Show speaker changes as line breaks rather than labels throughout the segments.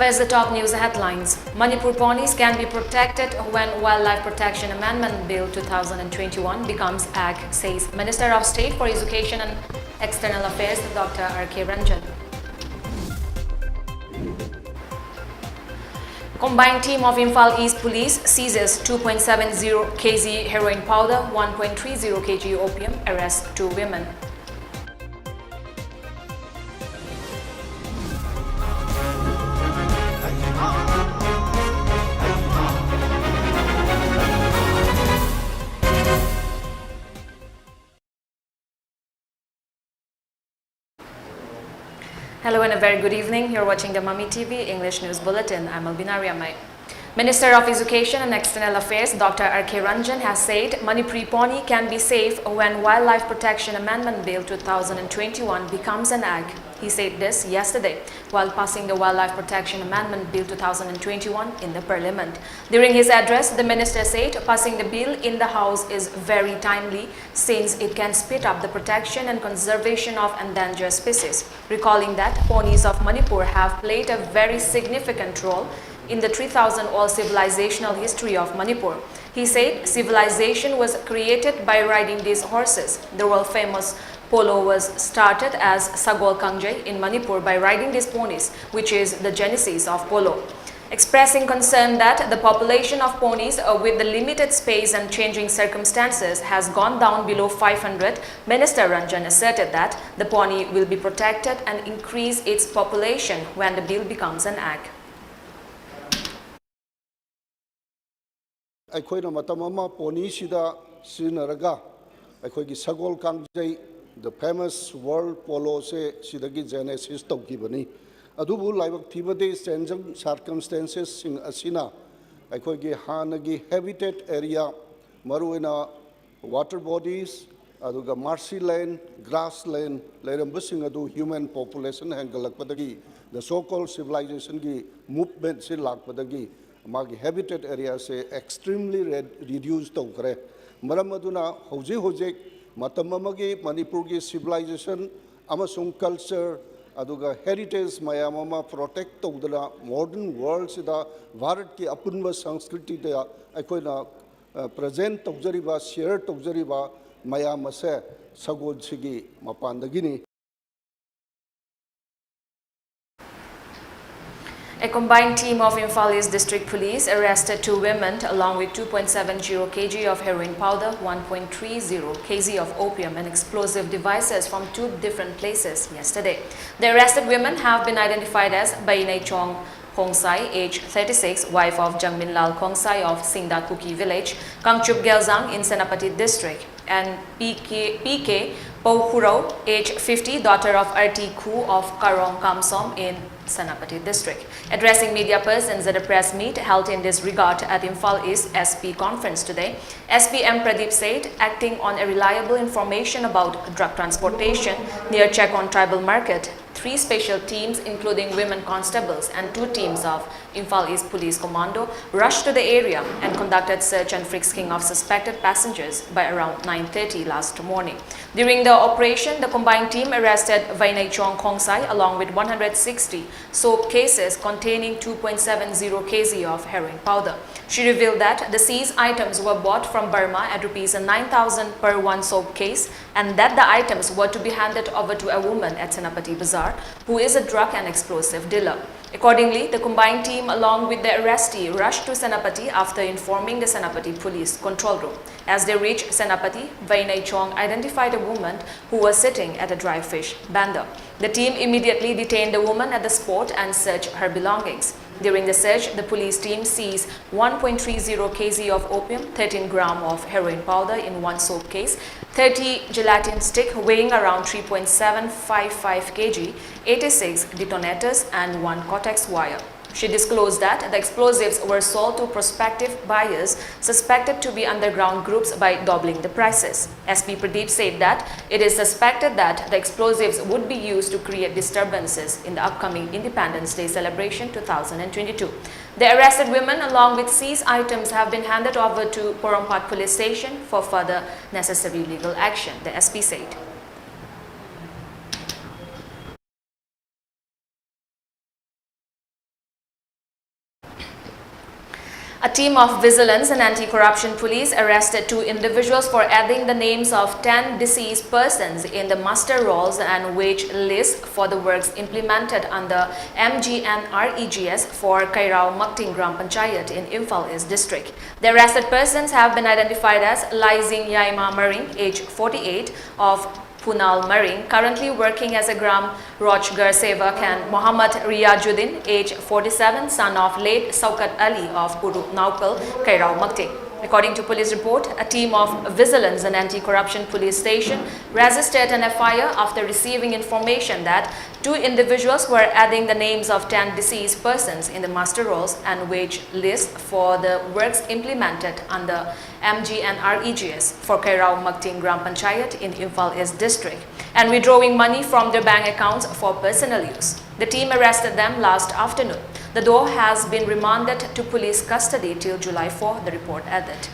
First, the top news headlines. Manipur ponies can be protected when Wildlife Protection Amendment Bill 2021 becomes Act, says Minister of State for Education and External Affairs, Dr. R.K. Ranjan. Combined team of Imphal East Police seizes 2.70 kg heroin powder, 1.30 kg opium, arrests 2 women. Hello and a very good evening. You're watching the Mami TV English News Bulletin. I'm ALBINA RIAMEI. Minister of Education and External Affairs Dr. R.K. Ranjan has said Manipur pony can be safe when Wildlife Protection Amendment Bill 2021 becomes an act. He said this yesterday while passing the Wildlife Protection Amendment Bill 2021 in the Parliament. During his address, the minister said passing the bill in the House is very timely since it can speed up the protection and conservation of endangered species, recalling that ponies of Manipur have played a very significant role in the 3,000-old civilizational history of Manipur. He said civilization was created by riding these horses. The world-famous polo was started as Sagol Kangjay in Manipur by riding these ponies, which is the genesis of polo. Expressing concern that the population of ponies with the limited space and changing circumstances has gone down below 500, Minister Ranjan asserted that the pony will be protected and increase its population when the bill becomes an act.
ꯑꯩꯈꯣꯏꯅ ꯃꯇꯝ ꯑꯃ ꯄꯣꯅꯤꯁꯤꯗ ꯁꯤꯖꯤꯟꯅꯔꯒ ꯑꯩꯈꯣꯏꯒꯤ ꯁꯒꯣꯜ ꯀꯥꯡꯖꯩ ꯗ famous world ꯄꯣꯂꯣꯁꯦ ꯁꯤꯗꯒꯤ ꯖꯦꯅꯦꯁꯤꯁ ꯇꯧꯈꯤꯕꯅꯤ ꯑꯗꯨꯕꯨ ꯂꯥꯏꯕꯛ ꯊꯤꯕꯗꯤ ꯆꯦꯟꯖꯤꯡ ꯁꯥꯔꯀꯝꯁꯇꯦꯟꯁꯦꯁꯁꯤꯡ ꯑꯁꯤꯅ ꯑꯩꯈꯣꯏꯒꯤ ꯍꯥꯟꯅꯒꯤ ꯍꯦꯕꯤꯇꯦꯠ ꯑꯦꯔꯤꯌꯥ ꯃꯔꯨꯑꯣꯏꯅ ꯋꯥꯇꯔ ꯕꯣꯗꯤꯁ ꯑꯗꯨꯒ ꯃꯥꯔꯁꯤ ꯂꯦꯟ ꯒ꯭ꯔꯥꯁ ꯂꯦꯟ ꯂꯩꯔꯝꯕꯁꯤꯡ ꯑꯗꯨ ꯍ꯭ꯌꯨꯃꯦꯟ ꯄꯣꯄꯨꯂꯦꯁꯟ ꯍꯦꯟꯒꯠꯂꯛꯄꯗꯒꯤ ꯗ ꯁꯣ ꯀꯣꯜ ꯁꯤꯚꯤꯂꯥꯏꯖꯦꯁꯟꯒꯤ ꯃꯨꯚꯃꯦꯟꯠꯁꯤ ꯂꯥꯛꯄꯗꯒꯤ मागी हैबिटेट एरिया से एक्सट्रीमली रिड्यूस तौखरे मरम अदुना हौजे हौजे मतम अमगी मणिपुर की सिविलाइजेशन अमसुंग कल्चर अदुगा हेरिटेज मयाम अमा प्रोटेक्ट तौदना मॉडर्न वर्ल्ड सिदा भारत की अपुनब संस्कृति दा अखोइना प्रेजेंट तौजरिबा शेयर तौजरिबा मयाम असे Sagol सिगी मपानदगिनी.
A combined team of Imphal East District Police arrested 2 women along with 2.70 kg of heroin powder, 1.30 kg of opium and explosive devices from 2 different places yesterday. The arrested women have been identified as Bainai Chong Khongsai, age 36, wife of Jangmin Lal Khongsai of Singda Kuki village, Kangchup Gelzang in Senapati district, and PK Pouhuro, age 50, daughter of RT Khu of Karong Kamsom in Senapati district. Addressing media persons at a press meet held in this regard at Imphal East SP conference today, SP M. Pradeep said, acting on a reliable information about drug transportation near Chekon tribal market, 3 special teams including women constables and 2 teams of Imphal East Police Commando rushed to the area and conducted search and frisking of suspected passengers by around 9:30 last morning. During the operation, the combined team arrested Vainai Chong Khongsai along with 160 soap cases containing 2.70 kg of heroin powder. She revealed that the seized items were bought from Burma at rupees 9,000 per 1 soap case and that the items were to be handed over to a woman at Senapati Bazaar who is a drug and explosive dealer. Accordingly, the combined team along with the arrestee rushed to Senapati after informing the Senapati Police Control Room. As they reached Senapati, Vainai Chong identified a woman who was sitting at a dry fish vendor. The team immediately detained the woman at the spot and searched her belongings. During the search, the police team seized 1.30 kg of opium, 13 grams of heroin powder in 1 soap case, 30 gelatin stick weighing around 3.755 kg, 86 detonators and 1 Cortex wire. She disclosed that the explosives were sold to prospective buyers suspected to be underground groups by doubling the prices. SP Pradeep said that it is suspected that the explosives would be used to create disturbances in the upcoming Independence Day celebration 2022. The arrested women along with seized items have been handed over to Porompat Police Station for further necessary legal action, the SP said. team of Vigilance and Anti-Corruption Police arrested 2 individuals for adding the names of 10 deceased persons in the muster rolls and wage list for the works implemented under MGNREGS for Kairao Makting Gram Panchayat in Imphal East District. The arrested persons have been identified as Laizing Yaima Maring, age 48, of Punal Maring, currently working as a Gram Rojgar Sevak, and Mohammad Riyajuddin, age 47, son of late Saukat Ali of Puru Naupal, Kairao Makting. According to police report, a team of Vigilance and Anti-Corruption Police Station registered an FIR after receiving information that 2 individuals were adding the names of 10 deceased persons in the muster rolls and wage list for the works implemented under MGNREGS for Kairao Makting Gram Panchayat in Imphal East District and withdrawing money from their bank accounts for personal use. The team arrested them last afternoon. The duo has been remanded to police custody till July 4, the report added.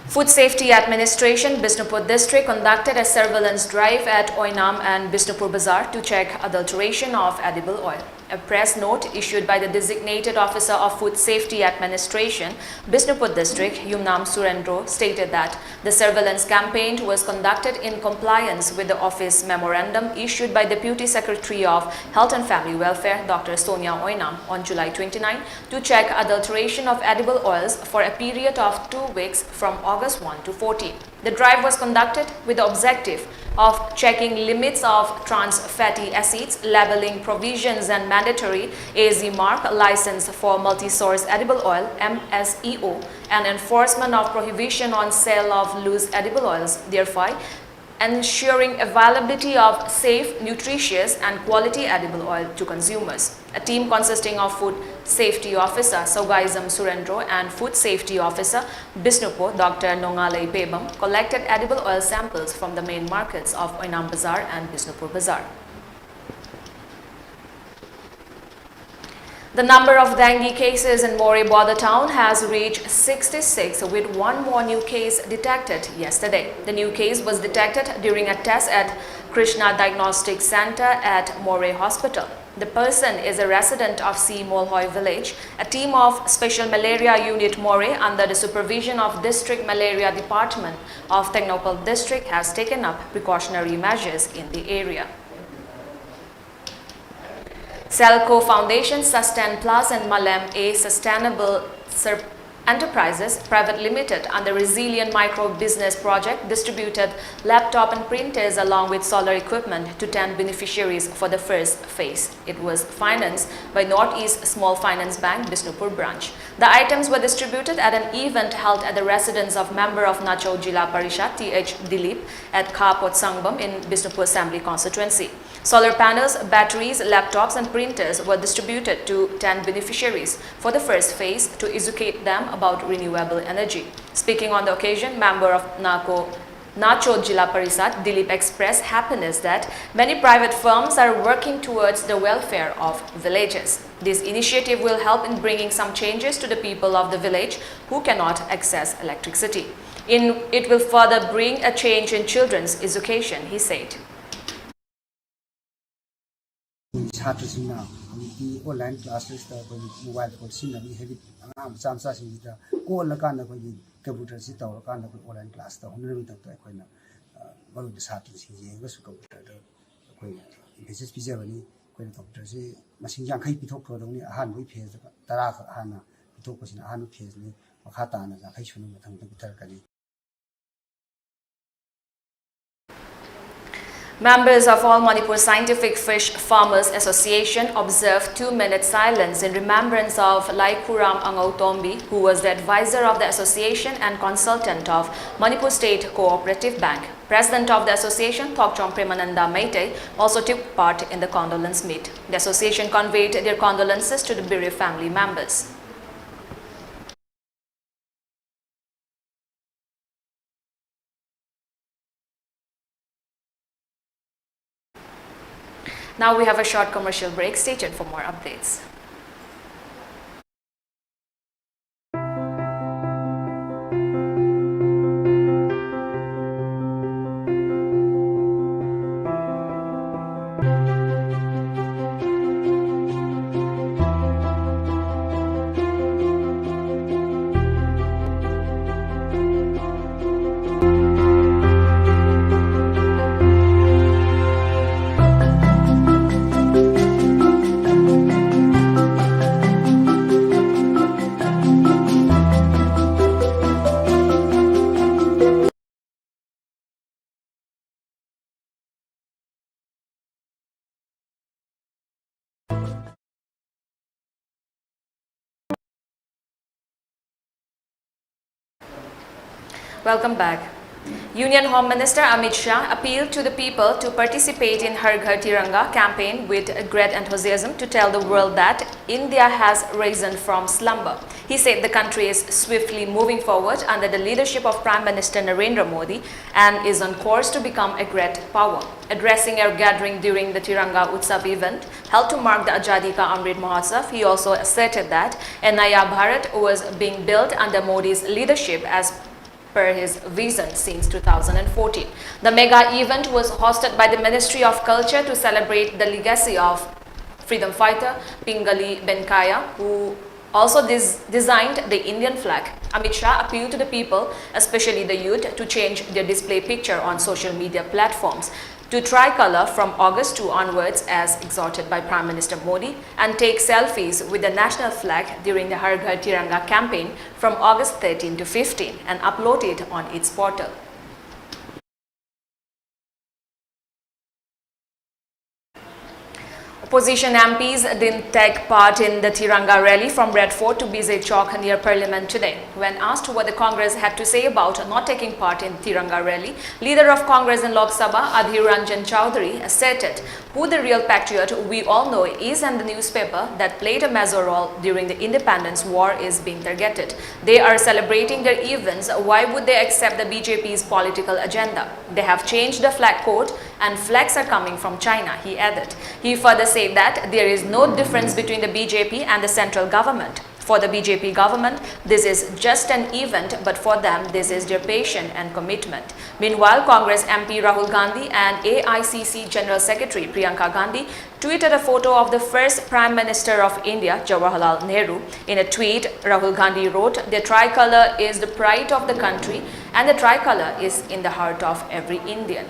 Food Safety Administration, Bishnupur District conducted a surveillance drive at Oinam and Bishnupur Bazaar to check adulteration of edible oil. A press note issued by the designated officer of Food Safety Administration, Bishnupur District, Yumnam Surendro, stated that the surveillance campaign was conducted in compliance with the office memorandum issued by Deputy Secretary of Health and Family Welfare, Dr. Sonia Oinam, on July 29 to check adulteration of edible oils for a period of 2 weeks from August 1 to 14. The drive was conducted with the objective of checking limits of trans fatty acids, labeling provisions and mandatory AZ mark license for multi-source edible oil MSEO and enforcement of prohibition on sale of loose edible oils, thereby ensuring availability of safe, nutritious and quality edible oil to consumers. A team consisting of Food Safety Officer Sogaizam Surendro and Food Safety Officer Bishnupur Dr. Nongalei Pebam collected edible oil samples from the main markets of Oinam Bazaar and Bishnupur Bazaar. The number of dengue cases in Moreh border town has reached 66, with 1 more new case detected yesterday. The new case was detected during a test at Krishna Diagnostic Center at Moreh Hospital. The person is a resident of C. Molhoy village. A team of Special Malaria Unit Moreh under the supervision of District Malaria Department of Technopal District has taken up precautionary measures in the area. Selco Foundation, Sustain Plus and Malem A Sustainable Enterprises Private Limited under Resilient Micro Business Project distributed laptop and printers along with solar equipment to 10 beneficiaries for the first phase. It was financed by Northeast Small Finance Bank, Bishnupur branch. The items were distributed at an event held at the residence of member of Nacho Jila Parishad T.H. Dilip at Khapot Sangbam in Bishnupur Assembly constituency. Solar panels, batteries, laptops and printers were distributed to 10 beneficiaries for the first phase to educate them about renewable energy. Speaking on the occasion, member of Nacho Jila Parishad Dilip expressed happiness that many private firms are working towards the welfare of villages. This initiative will help in bringing some changes to the people of the village who cannot access electricity. It will further bring a change in children's education, he said.
Online classes mobile phone sinami habit samsa singita ko la kan ko computer si taw kan ko online class taw ne ta to ko na baru de sa ti sing ga su computer ko message pi ja bani ko computer si masing yang khai pi thok ko dong ni ahan wi phe tara kha hana pi thok ko sin ahan phe ni makha ta na khai sunu mathang computer kani.
Members of All Manipur Scientific Fish Farmers Association observed 2-minute silence in remembrance of Laikuram Angautombi, who was the advisor of the association and consultant of Manipur State Cooperative Bank. President of the association, Thokchom Premananda Meite, also took part in the condolence meet. The association conveyed their condolences to the bereaved family members. Now we have a short commercial break. Stay tuned for more updates. Welcome back. Union Home Minister Amit Shah appealed to the people to participate in Har Ghar Tiranga campaign with great enthusiasm to tell the world that India has risen from slumber. He said the country is swiftly moving forward under the leadership of Prime Minister Narendra Modi and is on course to become a great power. Addressing a gathering during the Tiranga Utsav event held to mark the Azadi Ka Amrit Mahotsav, he also asserted that a Naya Bharat was being built under Modi's leadership as per his vision since 2014. The mega event was hosted by the Ministry of Culture to celebrate the legacy of freedom fighter Pingali Venkaya, who also designed the Indian flag. Amit Shah appealed to the people, especially the youth, to change their display picture on social media platforms to tricolor from August 2 onwards as exhorted by Prime Minister Modi, and take selfies with the national flag during the Har Ghar Tiranga campaign from August 13 to 15 and upload it on its portal. Opposition MPs didn't take part in the Tiranga rally from Red Fort to Bizet Chowk near Parliament today. When asked what the Congress had to say about not taking part in Tiranga rally, leader of Congress in Lok Sabha, Adhir Ranjan Chowdhury, asserted who the real patriot we all know is, and the newspaper that played a major role during the independence war is being targeted. They are celebrating their events. Why would they accept the BJP's political agenda? They have changed the flag code and flags are coming from China, he added. He further said that there is no difference between the BJP and the central government. For the BJP government, this is just an event, but for them, this is their passion and commitment. Meanwhile, Congress MP Rahul Gandhi and AICC General Secretary Priyanka Gandhi tweeted a photo of the first Prime Minister of India, Jawaharlal Nehru. In a tweet, Rahul Gandhi wrote, "The tricolor is the pride of the country and the tricolor is in the heart of every Indian."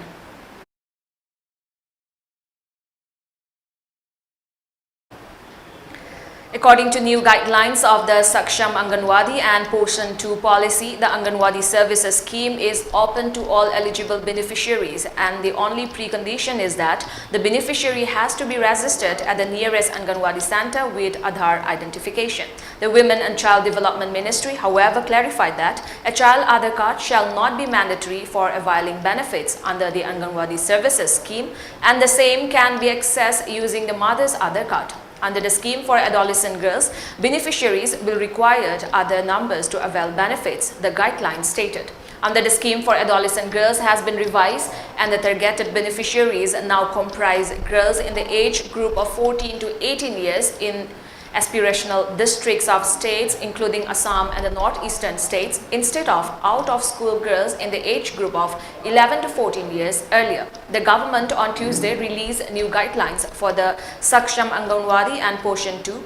According to new guidelines of the Saksham Anganwadi and Poshan 2 policy, the Anganwadi services scheme is open to all eligible beneficiaries, and the only precondition is that the beneficiary has to be registered at the nearest Anganwadi center with Aadhaar identification. The Women and Child Development Ministry, however, clarified that a child Aadhaar card shall not be mandatory for availing benefits under the Anganwadi services scheme, and the same can be accessed using the mother's Aadhaar card. Under the scheme for adolescent girls, beneficiaries will require other numbers to avail benefits, the guidelines stated. Under the scheme for adolescent girls has been revised, and the targeted beneficiaries now comprise girls in the age group of 14 to 18 years in aspirational districts of states including Assam and the northeastern states, instead of out-of-school girls in the age group of 11 to 14 years earlier. The government on Tuesday released new guidelines for the Saksham Anganwadi and Poshan 2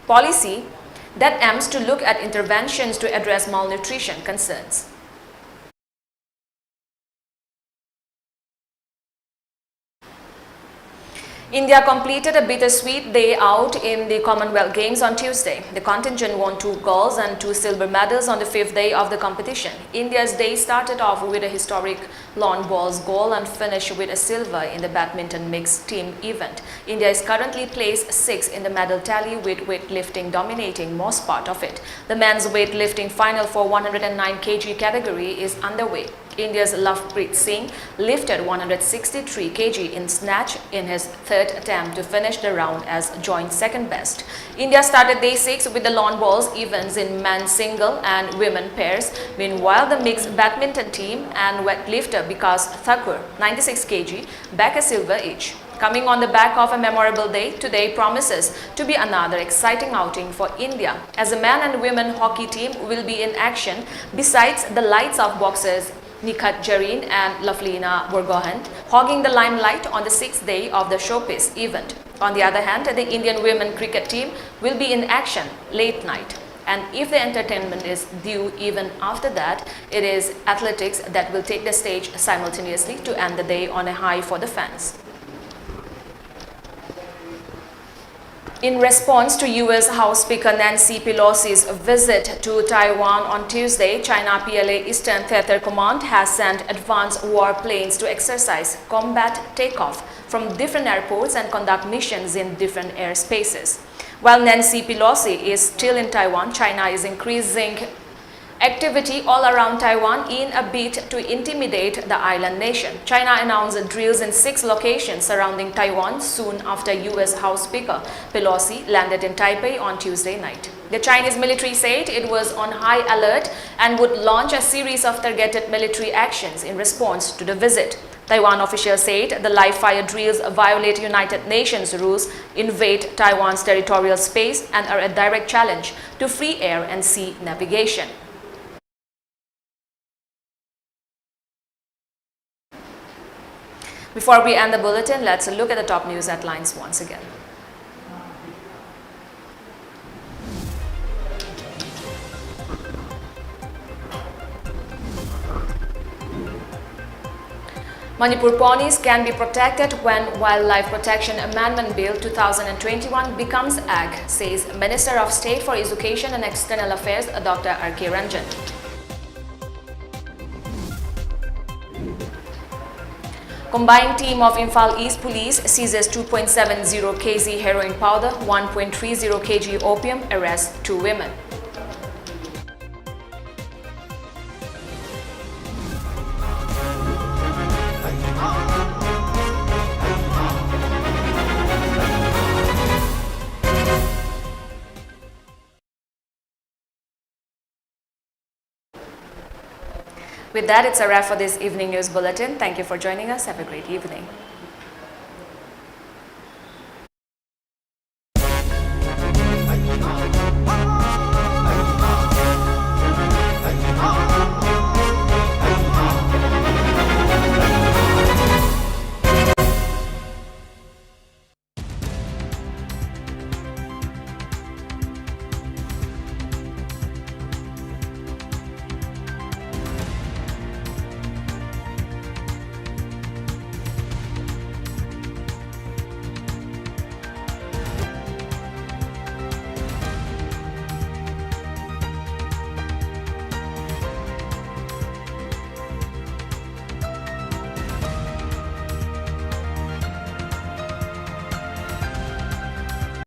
policy that aims to look at interventions to address malnutrition concerns. India completed a bittersweet day out in the Commonwealth Games on Tuesday. The contingent won 2 golds and 2 silver medals on the 5th day of the competition. India's day started off with a historic lawn bowls gold and finished with a silver in the badminton mixed team event. India is currently placed 6th in the medal tally, with weightlifting dominating most part of it. The men's weightlifting final for 109 kg category is underway. India's Lovepreet Singh lifted 163 kg in snatch in his 3rd attempt to finish the round as joint second best. India started day 6 with the lawn bowls events in men's single and women pairs. Meanwhile, the mixed badminton team and weightlifter Vikas Thakur, 96 kg, back a silver each. Coming on the back of a memorable day, today promises to be another exciting outing for India, as the men and women hockey team will be in action besides the lights of boxers Nikhat Jareen and Lafleena Borgohain hogging the limelight on the 6th day of the showpiece event. On the other hand, the Indian women cricket team will be in action late night. And if the entertainment is due even after that, it is athletics that will take the stage simultaneously to end the day on a high for the fans. In response to U.S. House Speaker Nancy Pelosi's visit to Taiwan on Tuesday, China PLA Eastern Theater Command has sent advanced warplanes to exercise combat takeoff from different airports and conduct missions in different airspaces. While Nancy Pelosi is still in Taiwan, China is increasing activity all around Taiwan in a bid to intimidate the island nation. China announced drills in 6 locations surrounding Taiwan soon after U.S. House Speaker Pelosi landed in Taipei on Tuesday night. The Chinese military said it was on high alert and would launch a series of targeted military actions in response to the visit. Taiwan officials said the live-fire drills violate United Nations rules, invade Taiwan's territorial space, and are a direct challenge to free air and sea navigation. Before we end the bulletin, let's look at the top news headlines once again. Manipur ponies can be protected when Wildlife Protection Amendment Bill 2021 becomes Act, says Minister of State for Education and External Affairs Dr. R.K. Ranjan. Combined team of Imphal East Police seizes 2.70 kg heroin powder, 1.30 kg opium, arrests 2 women. With that, it's a wrap for this evening news bulletin. Thank you for joining us. Have a great evening.